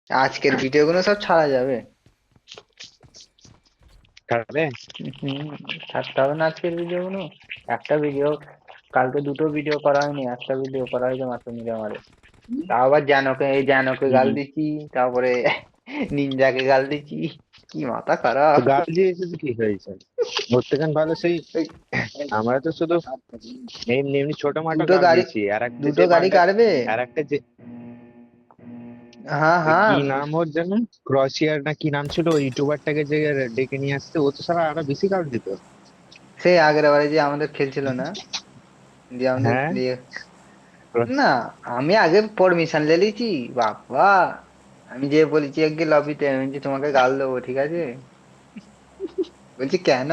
আজকের ভিডিও গুলো সব ছাড়া যাবে। ছাড়বে? হম, ছাড়তে হবে না আজকের ভিডিও গুলো। একটা ভিডিও, কালকে দুটো ভিডিও করা হয়নি, একটা ভিডিও করা হয়েছে মাত্র মিলে আমারে। তাও আবার জানোকে, এই জানোকে গাল হুম। দিচ্ছি, তারপরে নিনজাকে গাল দিচ্ছি। কি মাথা তো খারাপ। গাল দিয়েছে তো কি হয়েছে? ওর থেকে ভালো সেই ওই আমরা তো শুধু এমনি এমনি ছোট মাটো দুটো গাল গাড়ি, দিয়েছি, আর একটা দুটো যে গাড়ি মালটা, কাটবে। আর একটা যে হ্যাঁ হ্যাঁ কি নাম ওর যেন, ক্রসিয়ার না কি নাম ছিল ওই ইউটিউবারটাকে যে ডেকে নিয়ে আসছে, ও তো সারা আরো বেশি গাল দিত। সেই আগের বারে যে আমাদের খেলছিল না, যে আমাদের হ্যাঁ। না, আমি আগে পারমিশন ले লিছি। বাবা, আমি যে বলেছি আগে লবিতে, আমি যে তোমাকে গাল দেবো, ঠিক আছে? বলছি কেন?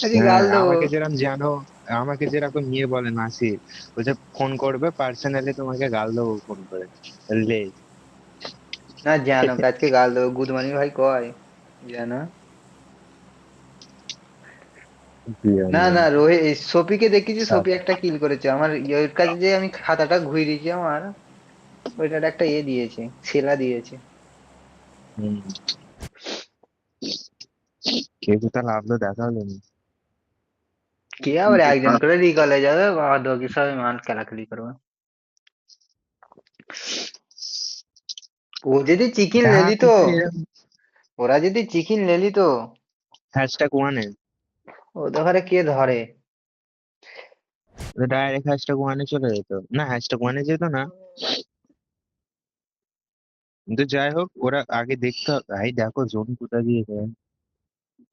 বলছি হ্যাঁ, গাল দেবো। আমাকে যেরকম ইয়ে বলে নাসির, বলছে ফোন করবে পার্সোনালি তোমাকে গাল দেবো ফোন করে। লে। না, জানো আজকে গাল দেবো, গুড মর্নিং ভাই কয় জানো। কি জানি না আমি। না, রোহিত সপিকে দেখেছি, সাত। সপি একটা কিল করেছে আমার ইয়ের কাছে, যে আমি খাতাটা ঘুরিয়ে দিয়েছি আমার, ওইটার একটা ইয়ে দিয়েছে, সেলা দিয়েছে। হুম। কে কোথায় লাভলো দেখা হলো না। কে আবার একজন করে রিকলে যাবে, বাবা দোকে সবাই মাল খেলাখেলি করবে। ও যদি চিকেন হ্যাঁ লেলি তো, কিন্তু এরকম ওরা যদি চিকেন লেলি তো, হ্যাশট্যাগ ওয়ানে, ওদের ঘরে কে ধরে? ডাইরেক্ট হ্যাশট্যাগ ওয়ানে চলে যেত। না, হ্যাশট্যাগ ওয়ানে যেত না, কিন্তু যাই হোক ওরা আগে দেখতে হবে। ভাই দেখো জোন কোথায় দিয়েছে।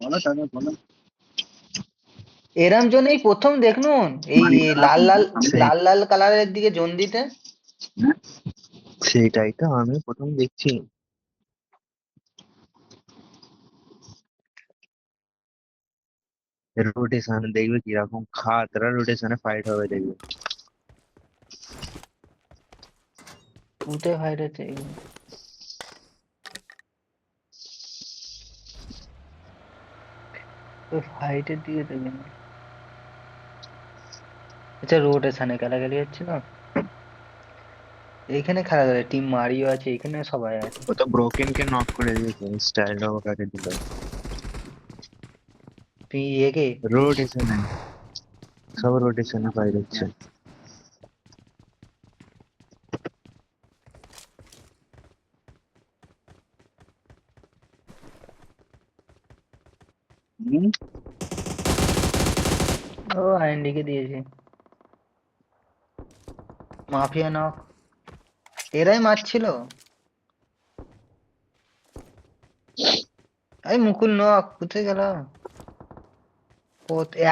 বলো তাহলে বলো। এরম জন এই প্রথম দেখনুন, এই লাল লাল, সেই লাল লাল কালারের দিকে জন দিতে। সেইটাই তো আমি প্রথম দেখছি। রোটেশন দেখবে কিরকম খাতরা রোটেশনে ফাইট হবে দেখবে। ভূতে ভাই রেছে ওই ফাইটের দিকে দেখবেন। আচ্ছা, রোটেশনে খেলাখেলি হচ্ছে না, এইখানে খেলা করে টিম মারিও আছে, এখানে সবাই আছে। ও তো ব্রোকেন কে নক করে দিয়েছে, স্টাইল অফ কাকে দিল। তুই একে রোটেশনে, সব রোটেশনে ফাইট হচ্ছে। হুম। ও আইএনডি কে দিয়েছে। মাফিয়া নক, এরাই মারছিল। এই মুকুল নক কোথায় গেল?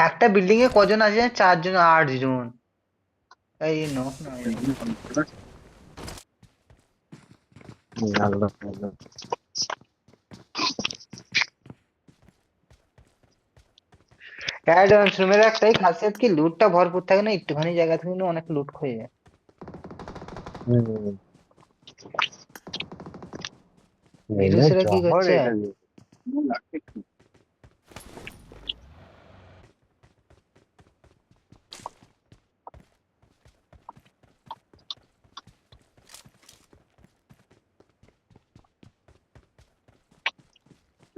একটা বিল্ডিং এ কজন আছে জানিস? 4 জন, 8 জন। এই নক না হয়নি। আল্লাহ আল্লাহ। অ্যাডভান্স রুমের একটাই খাসিয়ত কি, লুটটা ভরপুর থাকে না, একটুখানি জায়গা থেকে কিন্তু অনেক লুট হয়ে যায়। হুম। এনে বিরুষেরা কি জহর করছে? এটা দিয়ে।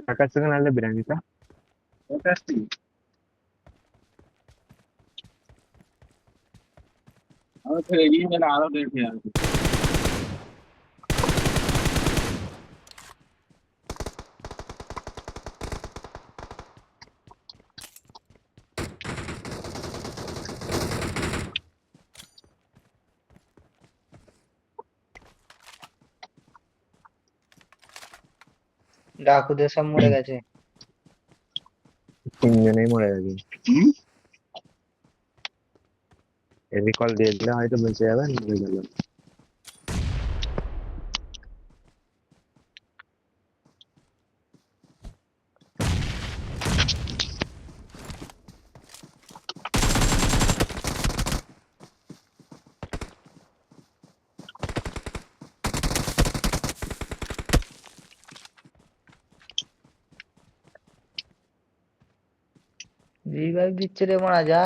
কাকার সঙ্গে নাহলে বিরিয়ানিটা ওটা কি? আমার তো এগিয়ে গেলে আরো দেখে আসবে। ডাকুদের সব মরে গেছে। তিনজনেই মরে গেছে। রিকল দিয়ে দিলে হয়তো বেঁচে যাবে, মরে গেল। রিভাইভ দিচ্ছে রে মারা যা।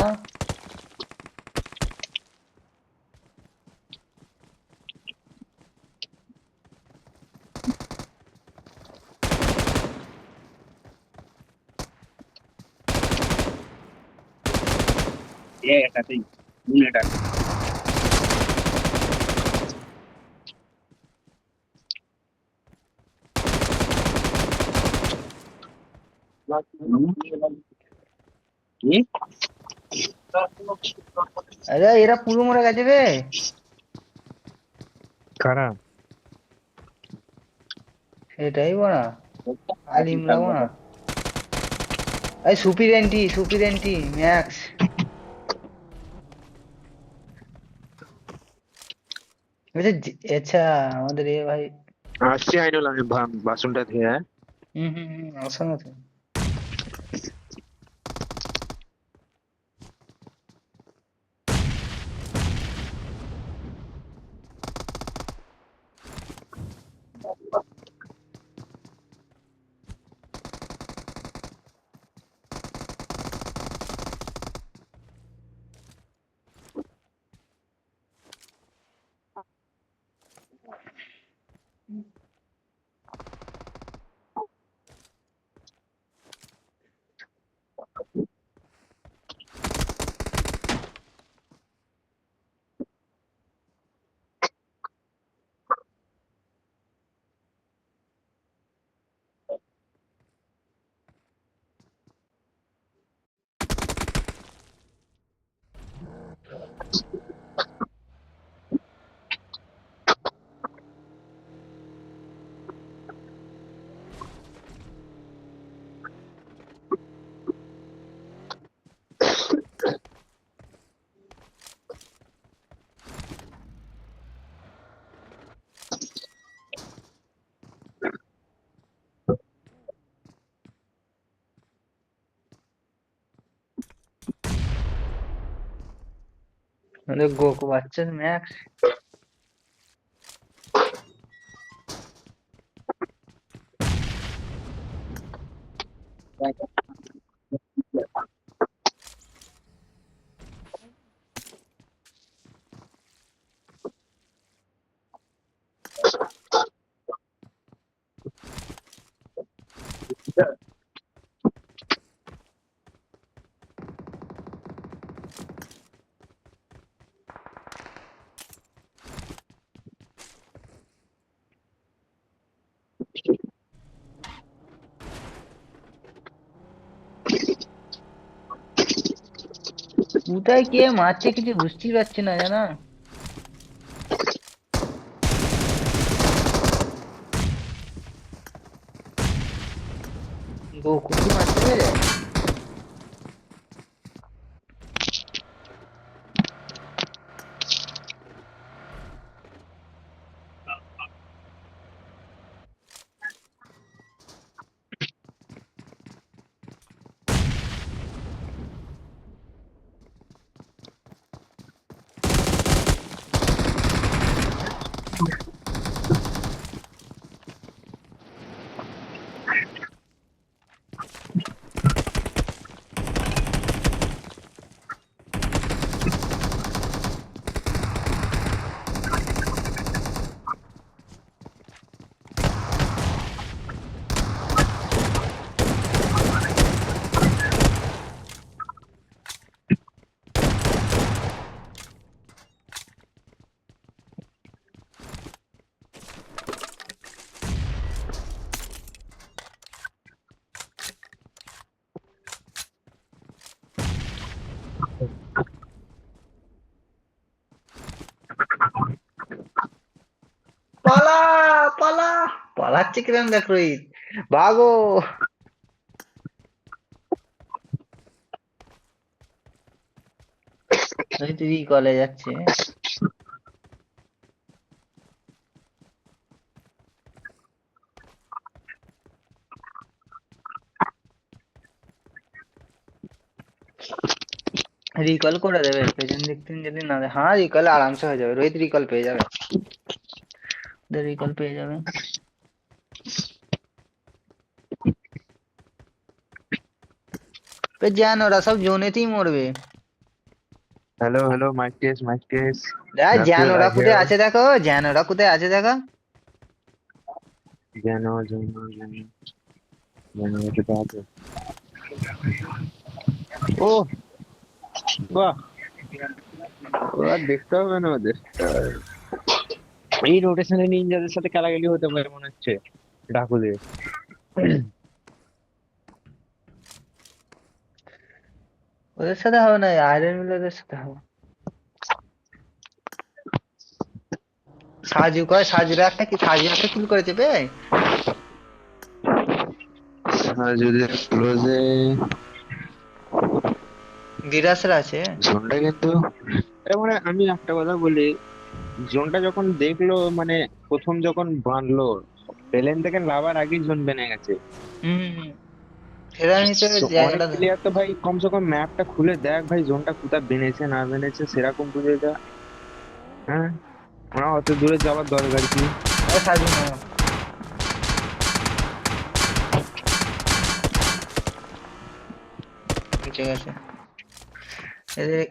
এটাতেই বুলেট আছে। কি? আরে এরা পুরো মরে গেছে রে। কারা? সেটাই বড়া, আলিমরা বড়া। এই সুপির এন্টি ম্যাক্স। আচ্ছা, আমাদের এ ভাই। আসছি আইনুল, আমি বাসনটা ধুয়ে, হ্যাঁ? হুম হুম হুম, আসো না তো। আমাদের গোকু বাচ্চা ম্যাক্স। কোথায় কে মারছে কিছু বুঝতেই পারছি না, জানা। গোকু কি মারতে পেরে? পালা, পালা, পালাচ্ছে কিরম দেখ রোহিত। ভাগো। রোহিত রিকলে যাচ্ছে। রিকল করে দেবে পেছন দিক থেকে যদি না দেয়। হ্যাঁ, রিকল আরামসে হয়ে যাবে, রোহিত রিকল পেয়ে যাবে। রিকল পেয়ে যাবে। জান ওরা সব জোনেতেই মরবে। Hello hello, mike test, mike test. দেখ জ্যান রাফিউল ওরা আই কোথায় হিয়ার। আছে দেখো, জ্যান ওরা কোথায় আছে দেখো। জানো জানো জানো জানো, এটা তো আছে। ও বাহ, ওরা দেখতে হবে না ওদের। এই রোটেশনে নিনজাদের সাথে খেলা গেলে হতে পারে মনে হচ্ছে, ডাকুদের। ওদের সাথে হবে না, আয়রন মিলারের সাথে হবে। সাজু একটা কিল করেছে বে। আর যদি ক্লোজে গিরাসের আছে। জোনটা কিন্তু, মানে আমি একটা কথা বলি, জোনটা যখন দেখলো মানে প্রথম যখন বাঁধলো, প্লেন থেকে লাভার আগেই জোন বেনে গেছে। হম। সেটার ভিতরে অনেক জায়গাটা প্লেয়ার তো ভাই কমসে কম ম্যাপটা খুলে দেখ ভাই, জোনটা কোথায় বেনেছে না বেনেছে সেরকম বুঝে যা। হ্যাঁ, ওরা অত দূরে যাওয়ার দরকার কি? সাজু না। ঠিক আছে। এদের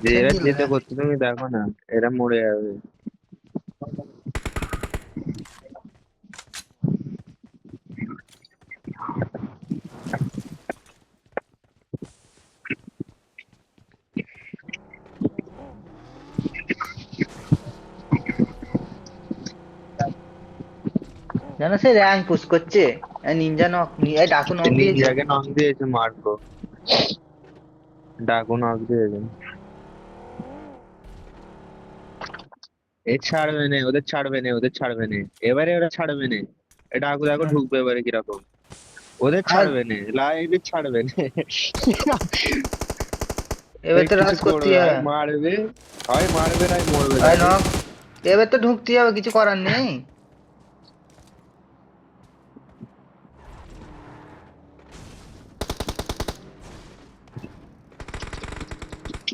যে সে এরা দিল যেতে না। করতে তুমি দেখো না, এরা মরে যাবে। জানো সে র্যাঙ্ক পুশ করছে। নিনজা নক, ডাকু নক দিয়েছে। নিনজাকে নক দিয়েছে মার্কো, ডাকু নক দিয়েছে। এ ছাড়বে না, ওদের ছাড়বে না, ওদের ছাড়বে না। এবারে ওরা ছাড়বে না। এটা আগু দেখো ঢুকবে এবারে কিরকম। ওদের আর ছাড়বে না, লাইভে ছাড়বে না। এবার এই তো কিছু রাজ করতে করবে, হবে। হয় মারবে, হয় মারবে, না হয় মরবে ভাই দেখো। নক, এবার তো ঢুকতে হবে, কিছু করার নেই।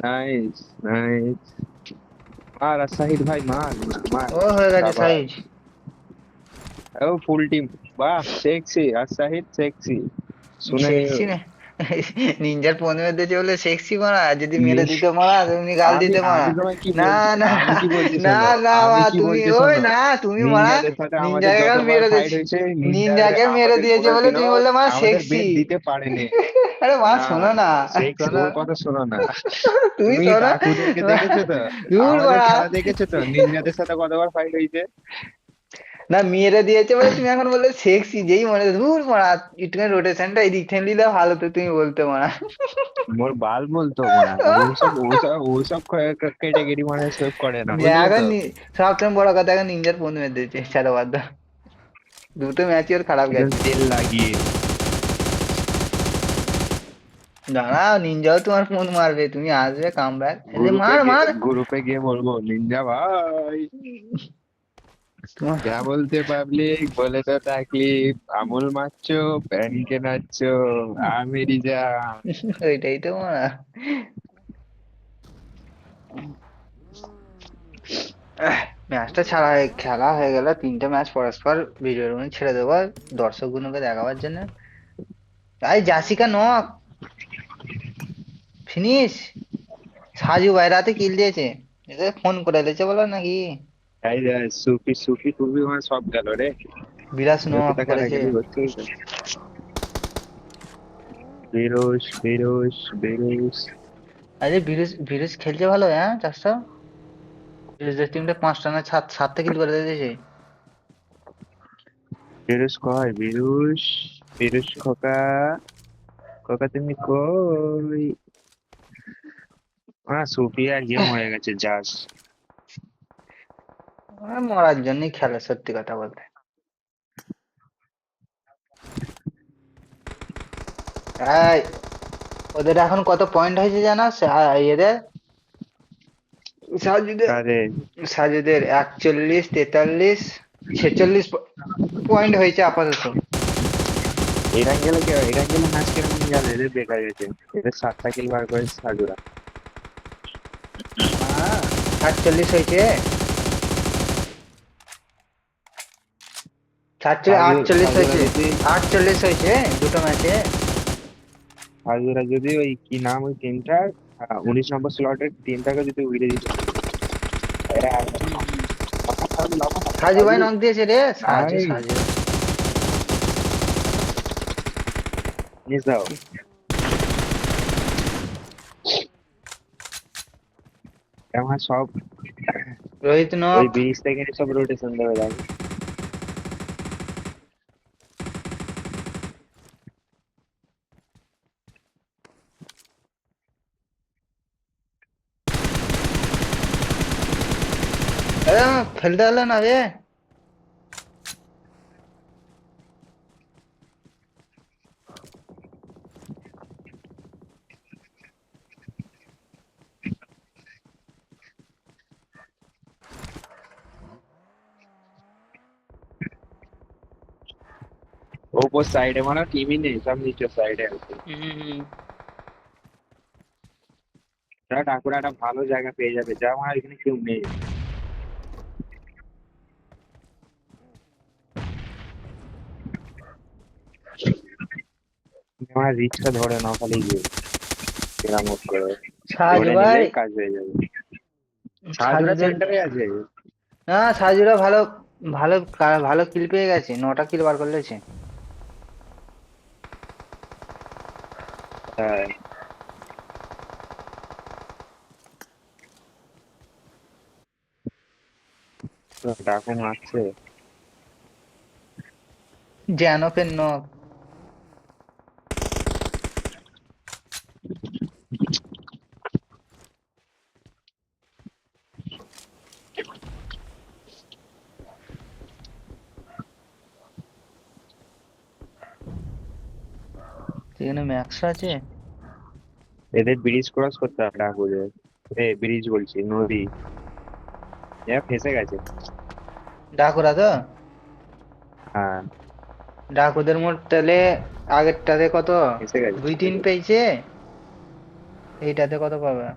Nice, nice. মার আর সাহিদ ভাই, মার মার মার। ও হয়ে গেছে শাবাশ। সাইজ। ও ফুল টিম। বাহ, সেক্সি আর সাহিদ, সেক্সি। শুনে নিও। সেক্সি না। নিনজার ফোন দিয়েছে বলে সেক্সি মারা, যদি মেরে ইস, দিতে মারা তুমি গাল আমি দিতে মারা। আমি তোমায় কি না বলছি, না আমি কি বলছি না শোনো। না আমি মা কি তুমি বলছি ওই শোনো। না তুমি মারা। নিনজাদের সাথে আমাদের নিনজাকে কাল যতবার মেরে ফাইট দিয়েছে। হয়েছে, নিনজাদের নিনজাকে মেরে আমাদের দিয়েছে বলে কোনোদিনও তুমি বললে মা আমাদের সেক্সি। বেদ দিতে পারেনি। আরে মা না, শোনো না। সেক্স শোনো, ওর কথা শোনো না। তুমি তুমি শোনো। ডাকুদেরকে দেখেছো তো? দূর আমাদের মারা। খেলা দেখেছো তো, নিনজাদের সাথে কতবার ফাইট হয়েছে। না মেরে দিয়েছে বলে তুমি এখন বললে সেক্সি, যেই মনে দূর মারা। একটুখানি রোটেশনটা এদিক থেকে দিলে ভালো তো তুমি বলতে মারা। মোর বাল বলতো মারা, ওসব ক্যাটাগরি মানে সেভ করে না, বুঝলে এখন তো। সবচেয়ে বড় কথা, এখন নিনজার ফোন মেরে দিয়েছে সারা বাদ দাও। দুটো ম্যাচই ওর খারাপ একদম গেছে। তেল লাগিয়ে। দাঁড়াও, নিনজাও তোমার ফোন মারবে, তুমি আসবে কাম ব্যাক। গ্রুপে মার গিয়ে মার। গ্রুপে গিয়ে বলবো, নিনজা ভাই তোমার क्या बोलते पब्लिक, बोले तो ताकलीफ, আমুল মারছো, প্যানকে নাচছো, আমেরি জান। ওইটাই তো মারা। ম্যাচটা খেলা হয়ে গেল, 3টে ম্যাচ পরস্পর ভিডিওর মধ্যে ছেড়ে দেবো দর্শক গুলোকে দেখাবার জন্য। তাই জাসিকা নক ফিনিশ। সাজু ভাই রাতে কিল দিয়েছে। এদের ফোন করে দিয়েছে বলো নাকি। তাই সুফি সুফি টুফি মানে সব গেল রে। বিরাজ এত নক টাকা করেছে। রাখেনি হচ্ছে তো। বেরোস বেরোস বেরোস। আরে বিরুজ বিরুজ খেলছে ভালো, হ্যাঁ চারশো। বিরুজের টিমটা 5টা না সাতটা কিল করে দিয়েছে। বেরোস কয়, বেরোস, বেরোস খোকা, খোকা তুমি কই? সুফি আর গেম হয়ে গেছে জাস। মরার জন্যই খেলে সত্যি কথা বলতে। এই, ওদের এখন কত পয়েন্ট হয়েছে জানো এদের, সাজুদের। আরে সাজুদের 41, 43, 46 পয়েন্ট হয়েছে আপাতত। এরাঙ্গেলে ম্যাচ কিরকম গেল, এদের বেকার গেছে। এদের 7টা কিল বার করে সাজুরা। 47 হয়েছে। সাজু 48 সাজুরা হয়েছে। যদি 48 হয়েছে দুটো ম্যাচে। সাজুরা যদি ওই কি নাম ওই টিমটা, 19 নম্বর স্লটের টিমটাকে যদি উড়ে দিত। সাজু ভাই নক দিয়েছে রে। সাজু ভাই সাজু মিস দাও। আমার সব রোহিত ওই নক। ব্রিজ থেকে সব রোটেশন দেবে যাবে। আরে ফেলতে হলো না রে। ওপর সাইডে মানে টিমই নেই, সব নিচের সাইডে আছে। হুম। ওরা ঠাকুর একটা ভালো জায়গা পেয়ে যাবে, যা আমার এখানে কেউ নেই। আমার রিক্সা ধরে না খালি গিয়ে মেরামত করে সাজু ধরে ভাই। নিলেই কাজ হয়ে যাবে। সাহায্যটা সাজুদের। সেন্টারে আছে। না, সাজুরা ভালো। ভালো। ভালো কিল পেয়ে গেছে, 9টা কিল বার করলেছে। হ্যাঁ, ডাকু মারছে। জ্যানকের নক। এখানে ম্যাক্স আছে। এদের ব্রিজ ক্রস করতে হবে ডাকুদের। ব্রিজ বলছি, নদী। এরা ফেসে গেছে। ডাকুরা তো। হ্যাঁ, ডাকুদের মোট তাহলে আগেরটাতে কত? ফেসে গেছে। 2-3 পেয়েছে। এইটাতে কত পাবে?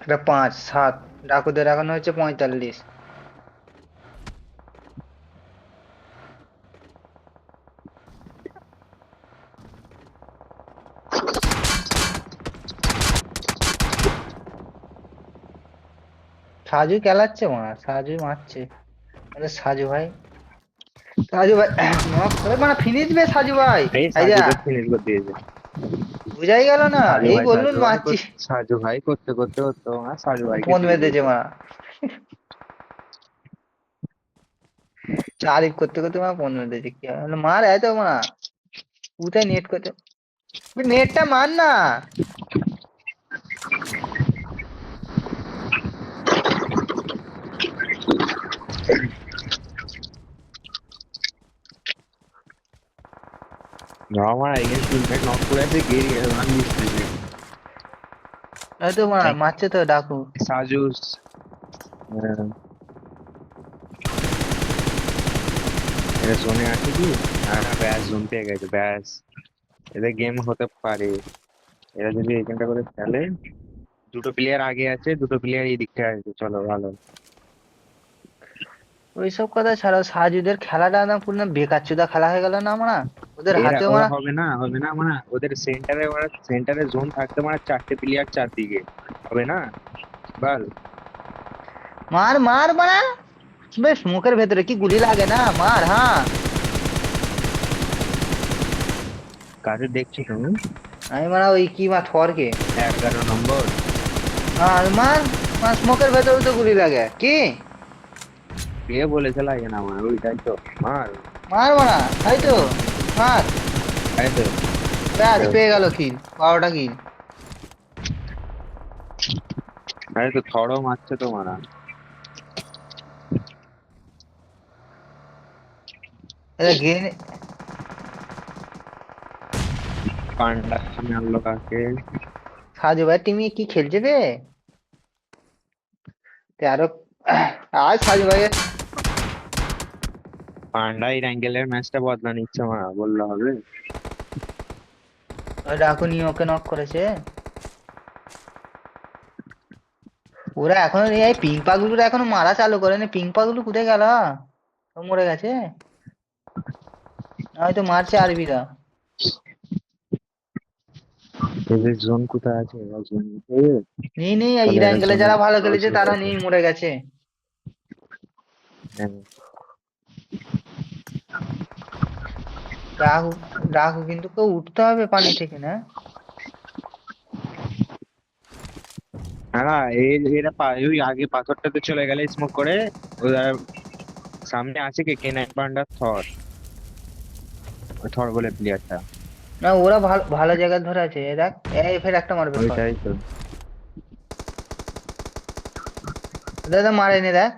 এটা 5-7। ডাকুদের এখন হচ্ছে 45। সাজু খেলাচ্ছে মারা, সাজু মারছে। আরে সাজু ভাই। সাজু ভাই নক করে মানে ফিনিশ বে সাজু ভাই। এই এই যা। সাজুদের ফিনিশ করে দিয়েছে। বুঝাই গেল না। সাজু এই ভাই বললুন সাজু ভাই মারছি। সাজু ভাই করতে করতে করতে আমার সাজু ভাইকে ফোন দিয়ে মেরেছে দিয়েছে। মারা। তারিফ করতে করতে মারা ফোন মেরেছে, কি হবে মার এত মারা। কোথায় নেট করতে? নেটটা মার না। আমার এগেন্স টিমমেট নক করে আছে, গেরিয়ে রান মিসতেছে। এই তো মারা মারছে তো ডাকু। সাজু এটা জোনে আছে কি? ব্যাস জোন পেয়ে গেছে, ব্যাস। এদের গেম হতে পারে। এরা যদি এখানটা করে খেলে। দুটো প্লেয়ার আগে আছে, দুটো প্লেয়ার এই দিকটা আছে, চলো ভালো। ওইসব কথা ছাড়া সাজুদের খেলাটা না পুরো বেকার চোদা খেলা হয়ে গেল না মারা। ওদের এরা হাতে ওরা মারা। হবে না, হবে না মানে ওদের সেন্টারে, ওরা সেন্টারে জোন থাকতে মানে চারটে প্লেয়ার চারদিকে। হবে না? বল। মার মার মারা। বেশ মুখের ভেতরে কি গুলি লাগে না, মার হ্যাঁ। কাকে দেখছো তুমি? আমি মারা ওই কি মা থরকে। 11 নম্বর। আর মার। মার স্মোকের ভেতরে তো গুলি লাগে কি? কে বলেছে লাগে না আমার, ওইটাই তো। মার। মার মারা। তাই তো। মার। তাই তো। ব্যাস পেয়ে গেল কিল, 12টা কিল। আরে তো থরও মারছে তো মারা। এটা গেন। পান্ডা মারলো কাকে? সাজু ভাই টিমে কি খেলছে রে? তেরো। আর সাজু ভাই। পান্ডা এই অ্যাঙ্গেলের ম্যাচটা বদলা নিচ্ছে মারা, বললে হবে? ডাকু নিয়ে নক করেছে। ওরা এখনো এই পিং পাগলুরা এখনো মারা চালু করেনি, পিং পাগলু কোথায় গেল? সব মরে গেছে। হয়তো মারছে আরবিরা। এদের জোন কোথায় আছে, এরা জোন নেই নেই, এই তাহলে এরা অ্যাঙ্গেলে জোনে যারা ভালো খেলেছে প্রবেশ তারা করবে। নেই, মরে গেছে। হ্যাঁ, ডাকু। ডাকু কিন্তু কেউ উঠতে হবে পানি থেকে না। হ্যাঁ এরা ওই আগে পাথরটাতে চলে গেলে স্মোক করে ওরা সামনে আছে কে কেন পান্ডা থর, ওই থর বলে প্লেয়ারটা। না ওরা ভালো ভালো জায়গায় ধরে আছে, এ দেখ। এই ফের একটা মারবে শট। ওইটাই তো। দাদা মারেনি দেখ।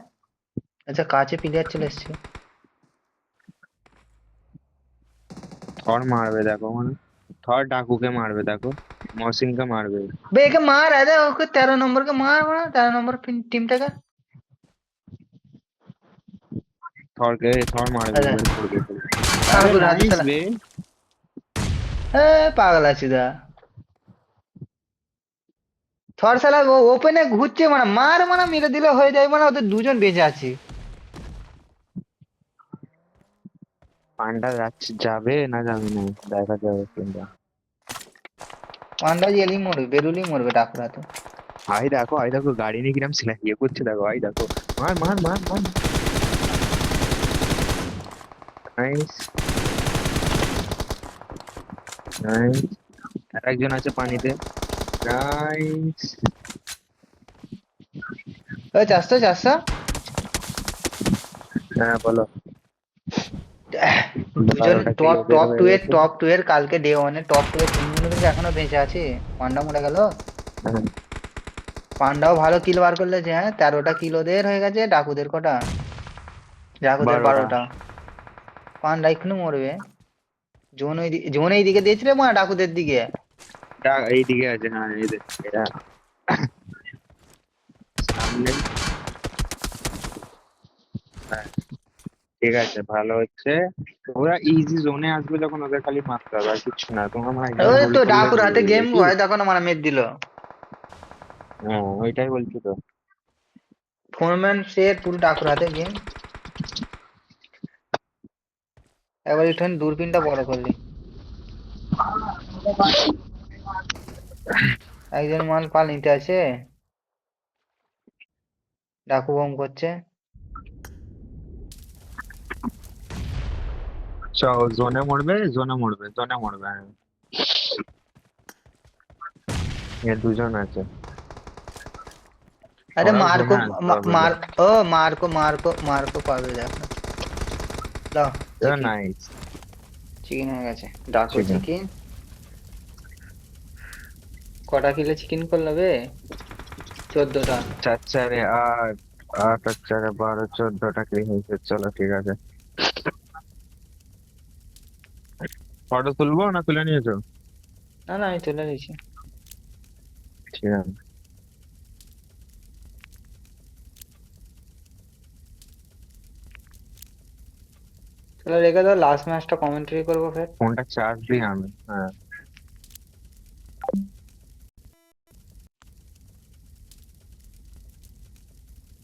আচ্ছা কাছে প্লেয়ার চলে এসছে। থর মারবে দেখো মানে, থর ডাকুকে মারবে দেখো, মহসিনকে মারবে। বে একে মার, আরে ওকে 13 নম্বর কে মার, মার 13 নম্বর টিমটাকে। থর মারবে আরে এবার পড়বে পড়বে। আরে কানপুর হাতে নাইস শালা। বে। এ পাগল আছি দা। থর শালা ও ওপেনে ঘুরছে, মানে মার মানে মেরে দিলে হয়ে যায়, মানে ওদের দুজন বেঁচে আছে। পান্ডা যাচ্ছে, যাবে না যাবে না দেখা যাবে কিন্তু। পান্ডা এলি মরবে, বেরুলি মরবে ডাকুরাতে। আই দেখো গাড়ি নিয়ে কিরম ইয়ে করছে দেখো, আই দেখো। মার মার মার মার। Nice nice. আর একজন আছে পানিতে। নাইস। ওই চারশো চারশো। হ্যাঁ বলো। দুজন 12টা টপ কিলো বের টপ টু হয়ে এর গেছে। টপ টু এর কালকে ডে ওয়ানে টপ টু এর তিনজন কিন্তু এখনো বেঁচে আছে। পান্ডা মরে গেল। হ্যাঁ, পান্ডাও ভালো কিল বার করলেছে, হ্যাঁ 13টা কিল ওদের হয়ে গেছে, ডাকুদের কটা? ডাকুদের 12টা। 12টা। পান্ডা এক্ষুনি মরবে। জোন এই দিকে দিয়েছিল মা ডাকুদের দিকে। এইদিকে আছে, হ্যাঁ এদের এরা সামনে। হ্যাঁ, ঠিক আছে ভালো হচ্ছে। ওরা ইজি জোনে আসবে যখন ওদের খালি মারতে হবে আর কিছু না, তোমরা মানে একজন ওই হোল্ড তো করলে ডাকুর হয়ে হাতে যাবে গেম কি। হয়, দেখো না মানে মেদ দিল। হ্যাঁ ওইটাই বলছি তো। ফোরম্যান সে পুরো ডাকুর হাতে গেম। এবার একটু দূরবীনটা বড় করলি। একজন মাল পাল নিতে আছে। ডাকু বম করছে। জোনে মরবে জোনে মরবে জোনে মরবে, হ্যাঁ। এ দুজন আছে। আরে ওরাও মার্কো জোনে আসবে হবে মার। লোক। ও মার্কো পাবে দেখো। দাও চিকেন। নাইস। চিকেন হয়ে গেছে। ডাকো ঠিক আছে। চিকেন। কটা কিলো চিকেন করলো বে? 14টা। চার চারে আট, আট আর চারে 12, 14টা কি হয়েছে, চলো ঠিক আছে। ফটো তুলবো না তুলে নিয়েছো? না না আমি তুলে দিয়েছি। ঠিক আছে। তাহলে রেখে দাও, লাস্ট ম্যাচটা কমেন্ট্রি করবো ফের। ফোনটা চার্জ দিই আমি, হ্যাঁ।